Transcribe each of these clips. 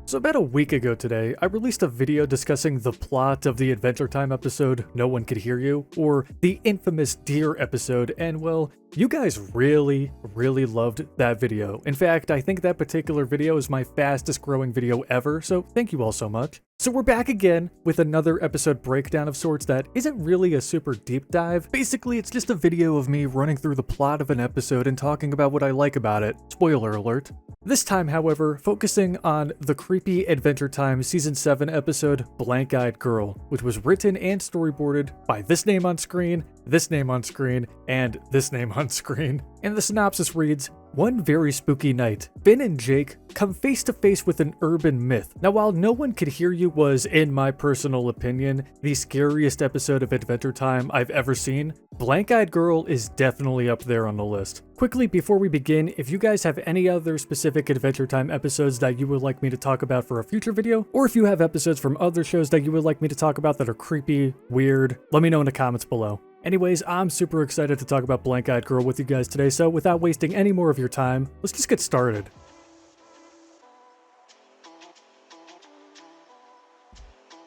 So about a week ago today, I released a video discussing the plot of the Adventure Time episode, No One Could Hear You, or the infamous Deer episode, and well, you guys really loved that video. In fact, I think that particular video is my fastest growing video ever, so thank you all so much. So we're back again with another episode breakdown of sorts that isn't really a super deep dive. Basically, it's just a video of me running through the plot of an episode and talking about what I like about it. Spoiler alert. This time, however, focusing on the creepy Adventure Time Season 7 episode Blank-Eyed Girl, which was written and storyboarded by this name on screen, this name on screen, and this name on screen. And the synopsis reads, one very spooky night, Finn and Jake come face to face with an urban myth. Now, while No One Could Hear You was, in my personal opinion, the scariest episode of Adventure Time I've ever seen, Blank-Eyed Girl is definitely up there on the list. Quickly, before we begin, if you guys have any other specific Adventure Time episodes that you would like me to talk about for a future video, or if you have episodes from other shows that you would like me to talk about that are creepy, weird, let me know in the comments below. Anyways, I'm super excited to talk about Blank-Eyed Girl with you guys today, so without wasting any more of your time, let's just get started.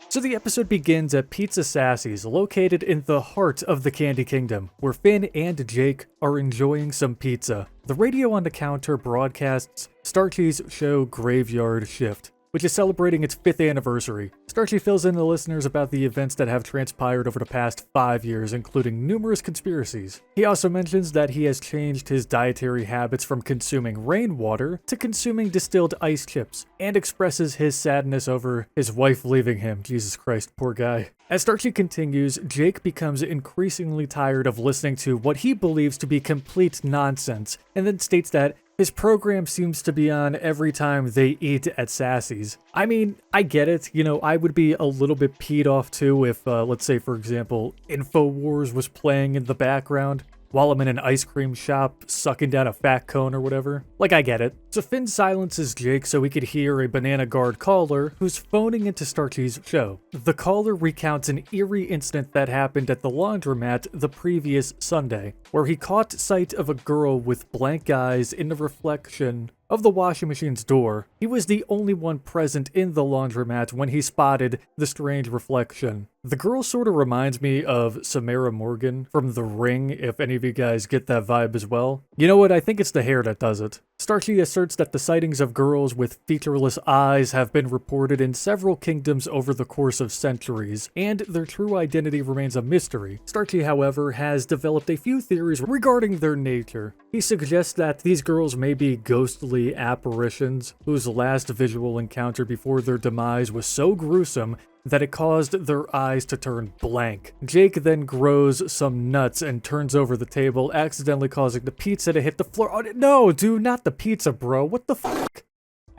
So the episode begins at Pizza Sassy's, located in the heart of the Candy Kingdom, where Finn and Jake are enjoying some pizza. The radio on the counter broadcasts Starchy's show Graveyard Shift, which is celebrating its 5th anniversary. Starchy fills in the listeners about the events that have transpired over the past 5 years, including numerous conspiracies. He also mentions that he has changed his dietary habits from consuming rainwater to consuming distilled ice chips, and expresses his sadness over his wife leaving him. Jesus Christ, poor guy. As Starchy continues, Jake becomes increasingly tired of listening to what he believes to be complete nonsense, and then states that his program seems to be on every time they eat at Sassy's. I mean, I get it. You know, I would be a little bit peed off too if, let's say, for example, InfoWars was playing in the background while I'm in an ice cream shop sucking down a fat cone or whatever. Like, I get it. So Finn silences Jake so he could hear a Banana Guard caller who's phoning into Starchy's show. The caller recounts an eerie incident that happened at the laundromat the previous Sunday, where he caught sight of a girl with blank eyes in the reflection of the washing machine's door. He was the only one present in the laundromat when he spotted the strange reflection. The girl sort of reminds me of Samara Morgan from The Ring, if any of you guys get that vibe as well. You know what, I think it's the hair that does it. Starchy asserts that the sightings of girls with featureless eyes have been reported in several kingdoms over the course of centuries, and their true identity remains a mystery. Starchy, however, has developed a few theories regarding their nature. He suggests that these girls may be ghostly apparitions whose last visual encounter before their demise was so gruesome that it caused their eyes to turn blank. Jake then grows some nuts and turns over the table, accidentally causing the pizza to hit the floor. Oh, no, dude, not the pizza, bro. What the fuck?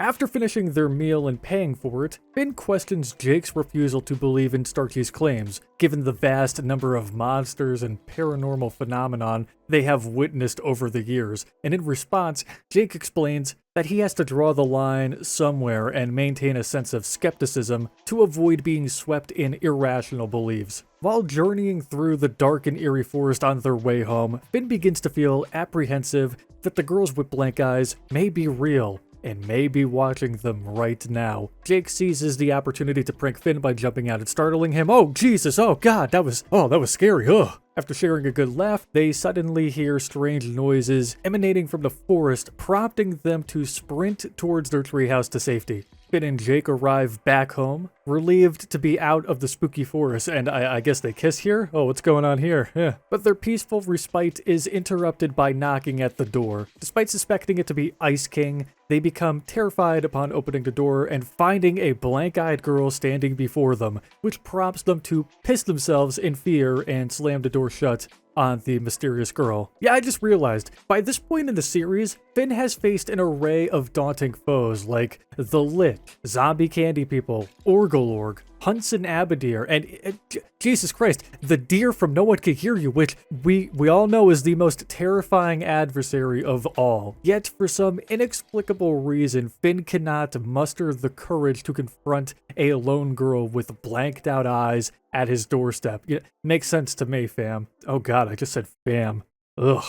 After finishing their meal and paying for it, Finn questions Jake's refusal to believe in Starchy's claims, given the vast number of monsters and paranormal phenomenon they have witnessed over the years, and in response, Jake explains that he has to draw the line somewhere and maintain a sense of skepticism to avoid being swept in irrational beliefs. While journeying through the dark and eerie forest on their way home, Finn begins to feel apprehensive that the girls with blank eyes may be real and may be watching them right now. Jake seizes the opportunity to prank Finn by jumping out and startling him. Oh, Jesus, oh God, that was scary, ugh. After sharing a good laugh, they suddenly hear strange noises emanating from the forest, prompting them to sprint towards their treehouse to safety. Finn and Jake arrive back home, relieved to be out of the spooky forest, and I guess they kiss here? Oh, what's going on here? Yeah. But their peaceful respite is interrupted by knocking at the door. Despite suspecting it to be Ice King, they become terrified upon opening the door and finding a blank-eyed girl standing before them, which prompts them to piss themselves in fear and slam the door shut on the mysterious girl. Yeah, I just realized, by this point in the series, Finn has faced an array of daunting foes like the Lich, Zombie Candy People, Orgolorg, Hunson Abadir, and Jesus Christ, the deer from No One Could Hear You, which we all know is the most terrifying adversary of all. Yet, for some inexplicable reason, Finn cannot muster the courage to confront a lone girl with blanked out eyes at his doorstep. Yeah, makes sense to me, fam. Oh God, I just said fam. Ugh.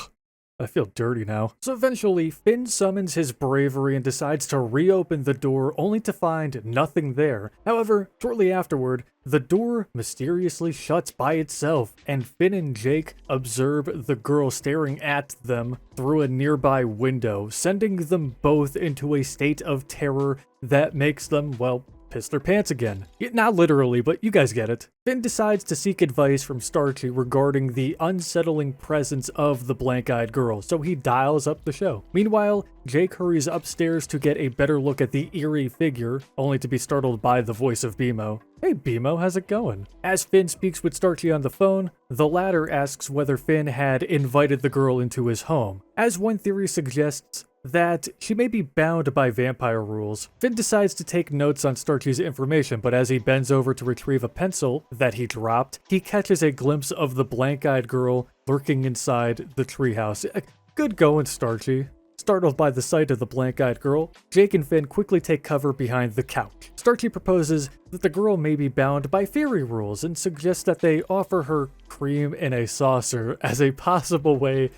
I feel dirty now. So eventually, Finn summons his bravery and decides to reopen the door only to find nothing there. However, shortly afterward, the door mysteriously shuts by itself, and Finn and Jake observe the girl staring at them through a nearby window, sending them both into a state of terror that makes them, well, piss their pants again. Not literally, but you guys get it. Finn decides to seek advice from Starchy regarding the unsettling presence of the blank-eyed girl, so he dials up the show. Meanwhile, Jake hurries upstairs to get a better look at the eerie figure, only to be startled by the voice of BMO. Hey BMO, how's it going? As Finn speaks with Starchy on the phone, the latter asks whether Finn had invited the girl into his home. As one theory suggests, that she may be bound by vampire rules. Finn decides to take notes on Starchy's information, but as he bends over to retrieve a pencil that he dropped, he catches a glimpse of the blank-eyed girl lurking inside the treehouse. Good going, Starchy. Startled by the sight of the blank-eyed girl, Jake and Finn quickly take cover behind the couch. Starchy proposes that the girl may be bound by fairy rules and suggests that they offer her cream in a saucer as a possible way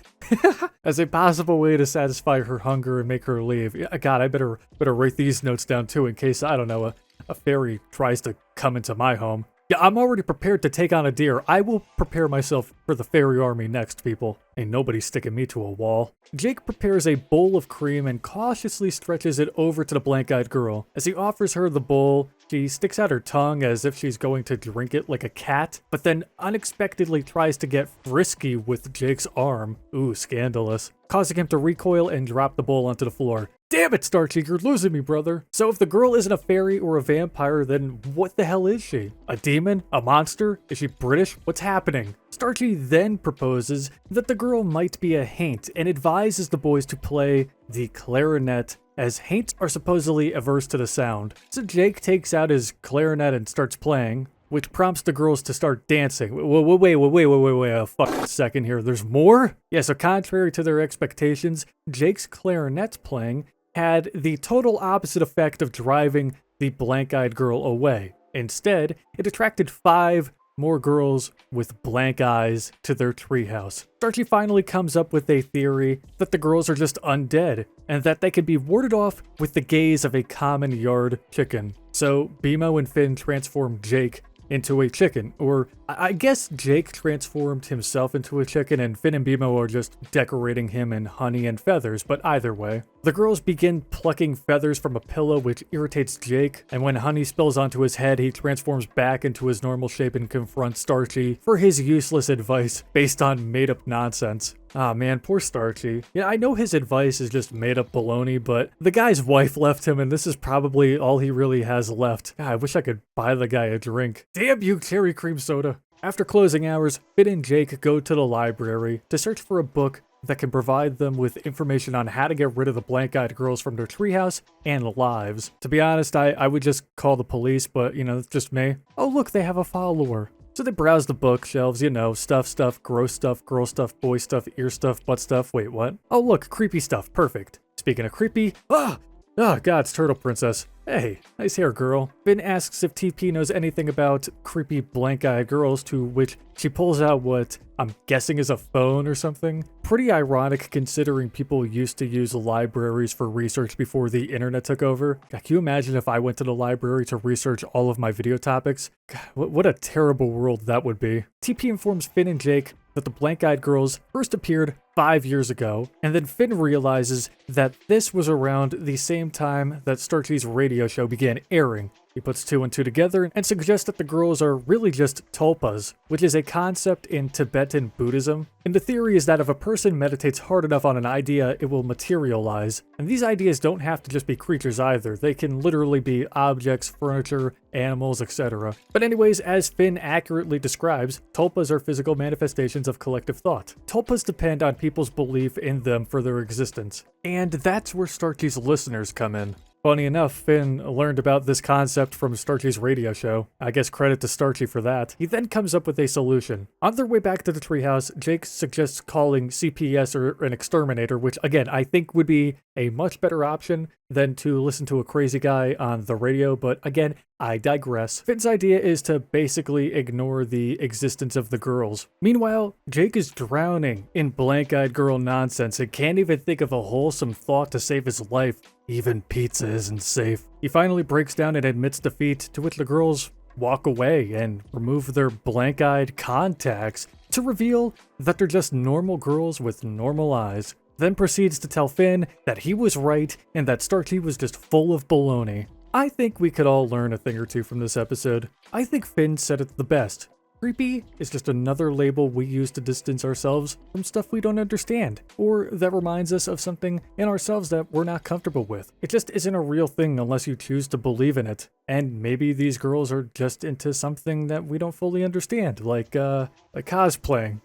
to satisfy her hunger and make her leave. God, I better write these notes down too in case, I don't know, a fairy tries to come into my home. Yeah, I'm already prepared to take on a deer. I will prepare myself for the fairy army next, people. Ain't nobody sticking me to a wall. Jake prepares a bowl of cream and cautiously stretches it over to the blank-eyed girl. As he offers her the bowl, she sticks out her tongue as if she's going to drink it like a cat, but then unexpectedly tries to get frisky with Jake's arm. Ooh, scandalous. Causing him to recoil and drop the bowl onto the floor. Damn it, Starchy, you're losing me, brother. So if the girl isn't a fairy or a vampire, then what the hell is she? A demon? A monster? Is she British? What's happening? Starchy then proposes that the girl might be a haint and advises the boys to play the clarinet, as haints are supposedly averse to the sound. So Jake takes out his clarinet and starts playing, which prompts the girls to start dancing. Wait a fucking second here. There's more? Yeah, so contrary to their expectations, Jake's clarinet playing had the total opposite effect of driving the blank-eyed girl away. Instead, it attracted 5 more girls with blank eyes to their treehouse. Starchy finally comes up with a theory that the girls are just undead, and that they can be warded off with the gaze of a common yard chicken. So BMO and Finn transform Jake into a chicken, or I guess Jake transformed himself into a chicken and Finn and BMO are just decorating him in honey and feathers, but either way. The girls begin plucking feathers from a pillow, which irritates Jake, and when honey spills onto his head, he transforms back into his normal shape and confronts Starchy for his useless advice based on made-up nonsense. Ah man, poor Starchy. Yeah, I know his advice is just made-up baloney, but the guy's wife left him and this is probably all he really has left. God, I wish I could buy the guy a drink. Damn you, cherry cream soda. After closing hours, Finn and Jake go to the library to search for a book that can provide them with information on how to get rid of the blank-eyed girls from their treehouse and lives. To be honest, I would just call the police, but you know, it's just me. Oh look, they have a follower. So they browse the bookshelves, you know, stuff, gross stuff, girl stuff, boy stuff, ear stuff, butt stuff. Wait, what? Oh look, creepy stuff, perfect. Speaking of creepy, oh god, it's Turtle Princess. Hey, nice hair, girl. Finn asks if TP knows anything about creepy blank-eyed girls, to which she pulls out what I'm guessing is a phone or something. Pretty ironic considering people used to use libraries for research before the internet took over. God, can you imagine if I went to the library to research all of my video topics? God, what a terrible world that would be. TP informs Finn and Jake that the blank-eyed girls first appeared 5 years ago, and then Finn realizes that this was around the same time that Starchy's radio show began airing. He puts 2 and 2 together and suggests that the girls are really just tulpas, which is a concept in Tibetan Buddhism. And the theory is that if a person meditates hard enough on an idea, it will materialize. And these ideas don't have to just be creatures either. They can literally be objects, furniture, animals, etc. But anyways, as Finn accurately describes, tulpas are physical manifestations of collective thought. Tulpas depend on people's belief in them for their existence. And that's where Starchy's listeners come in. Funny enough, Finn learned about this concept from Starchy's radio show. I guess credit to Starchy for that. He then comes up with a solution. On their way back to the treehouse, Jake suggests calling CPS or an exterminator, which again, I think would be a much better option than to listen to a crazy guy on the radio, but again, I digress. Finn's idea is to basically ignore the existence of the girls. Meanwhile, Jake is drowning in blank-eyed girl nonsense and can't even think of a wholesome thought to save his life. Even pizza isn't safe. He finally breaks down and admits defeat, to which the girls walk away and remove their blank-eyed contacts to reveal that they're just normal girls with normal eyes. Then proceeds to tell Finn that he was right and that Starchy was just full of baloney. I think we could all learn a thing or two from this episode. I think Finn said it the best. Creepy is just another label we use to distance ourselves from stuff we don't understand, or that reminds us of something in ourselves that we're not comfortable with. It just isn't a real thing unless you choose to believe in it. And maybe these girls are just into something that we don't fully understand, like cosplaying.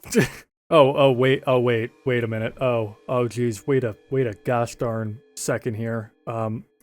Wait a minute. Geez, wait a gosh darn second here.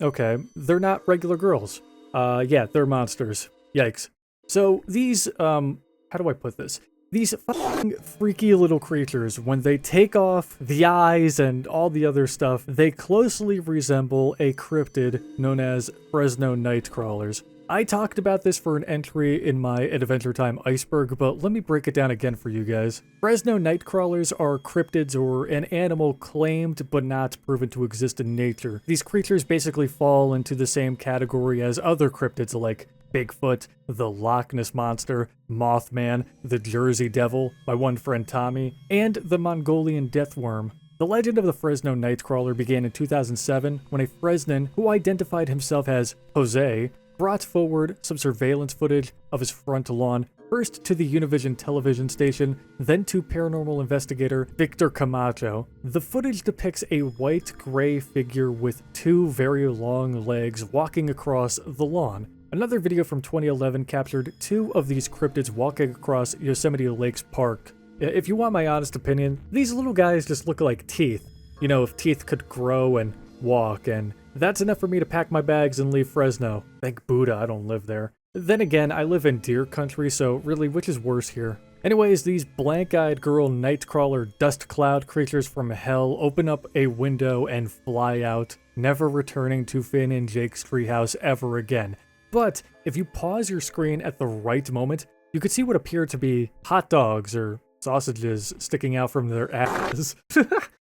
Okay, they're not regular girls. Yeah, they're monsters. Yikes. So these, how do I put this? These fucking freaky little creatures, when they take off the eyes and all the other stuff, they closely resemble a cryptid known as Fresno Nightcrawlers. I talked about this for an entry in my Adventure Time iceberg, but let me break it down again for you guys. Fresno Nightcrawlers are cryptids or an animal claimed but not proven to exist in nature. These creatures basically fall into the same category as other cryptids like Bigfoot, the Loch Ness Monster, Mothman, the Jersey Devil, my one friend Tommy, and the Mongolian Deathworm. The legend of the Fresno Nightcrawler began in 2007 when a Fresnan who identified himself as Jose brought forward some surveillance footage of his front lawn, first to the Univision television station, then to paranormal investigator Victor Camacho. The footage depicts a white-gray figure with two very long legs walking across the lawn. Another video from 2011 captured two of these cryptids walking across Yosemite Lakes Park. If you want my honest opinion, these little guys just look like teeth. You know, if teeth could grow and walk, and that's enough for me to pack my bags and leave Fresno. Thank Buddha I don't live there. Then again, I live in deer country, so really, which is worse here? Anyways, these blank-eyed girl nightcrawler dust cloud creatures from hell open up a window and fly out, never returning to Finn and Jake's treehouse ever again. But if you pause your screen at the right moment, you could see what appear to be hot dogs or sausages sticking out from their asses.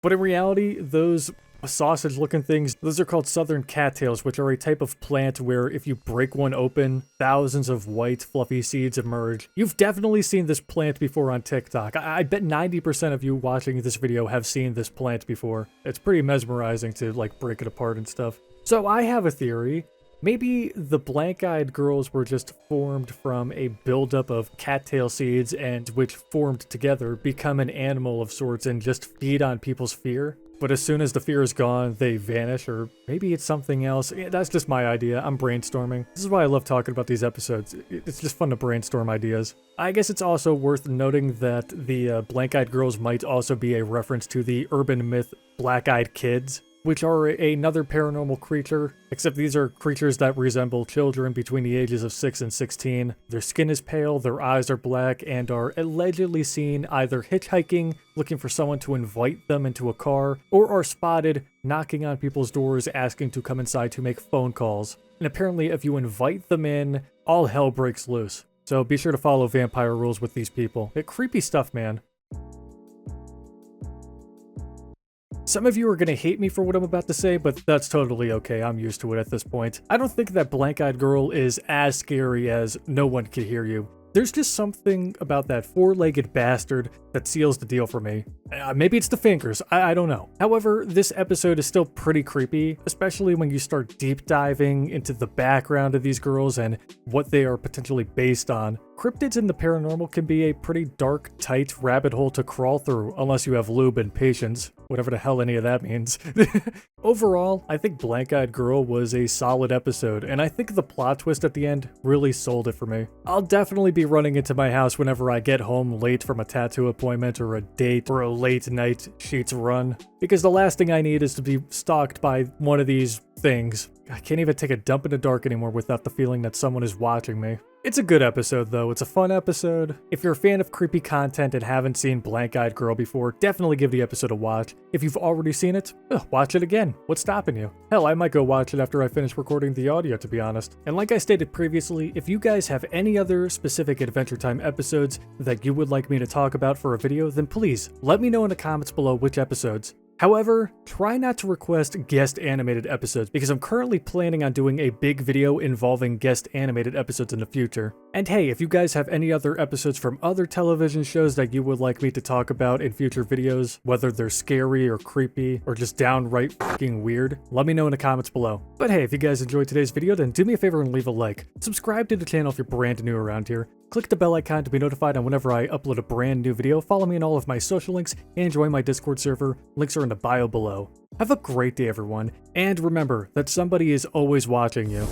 But in reality, those sausage-looking things, those are called southern cattails, which are a type of plant where if you break one open, thousands of white, fluffy seeds emerge. You've definitely seen this plant before on TikTok. I bet 90% of you watching this video have seen this plant before. It's pretty mesmerizing to, like, break it apart and stuff. So I have a theory. Maybe the blank-eyed girls were just formed from a buildup of cattail seeds and which formed together become an animal of sorts and just feed on people's fear. But as soon as the fear is gone, they vanish, or maybe it's something else. That's just my idea. I'm brainstorming. This is why I love talking about these episodes. It's just fun to brainstorm ideas. I guess it's also worth noting that the blank-eyed girls might also be a reference to the urban myth black-eyed kids, which are another paranormal creature, except these are creatures that resemble children between the ages of 6 and 16. Their skin is pale, their eyes are black, and are allegedly seen either hitchhiking, looking for someone to invite them into a car, or are spotted knocking on people's doors asking to come inside to make phone calls. And apparently if you invite them in, all hell breaks loose. So be sure to follow vampire rules with these people. Creepy stuff, man. Some of you are going to hate me for what I'm about to say, but that's totally okay. I'm used to it at this point. I don't think that blank-eyed girl is as scary as no one can hear you. There's just something about that four-legged bastard that seals the deal for me. Maybe it's the fingers, I don't know. However, this episode is still pretty creepy, especially when you start deep diving into the background of these girls and what they are potentially based on. Cryptids in the paranormal can be a pretty dark, tight rabbit hole to crawl through, unless you have lube and patience, whatever the hell any of that means. Overall, I think Blank-Eyed Girl was a solid episode, and I think the plot twist at the end really sold it for me. I'll definitely be running into my house whenever I get home late from a tattoo appointment or a date or a late night Sheets run, because the last thing I need is to be stalked by one of these things. I can't even take a dump in the dark anymore without the feeling that someone is watching me. It's a good episode though, it's a fun episode. If you're a fan of creepy content and haven't seen Blank-Eyed Girl before, definitely give the episode a watch. If you've already seen it, watch it again. What's stopping you? Hell, I might go watch it after I finish recording the audio, to be honest. And like I stated previously, if you guys have any other specific Adventure Time episodes that you would like me to talk about for a video, then please let me know in the comments below which episodes. However, try not to request guest animated episodes because I'm currently planning on doing a big video involving guest animated episodes in the future. And hey, if you guys have any other episodes from other television shows that you would like me to talk about in future videos, whether they're scary or creepy or just downright fucking weird, let me know in the comments below. But hey, if you guys enjoyed today's video, then do me a favor and leave a like. Subscribe to the channel if you're brand new around here. Click the bell icon to be notified on whenever I upload a brand new video. Follow me on all of my social links and join my Discord server. Links are in the bio below. Have a great day, everyone. And remember that somebody is always watching you.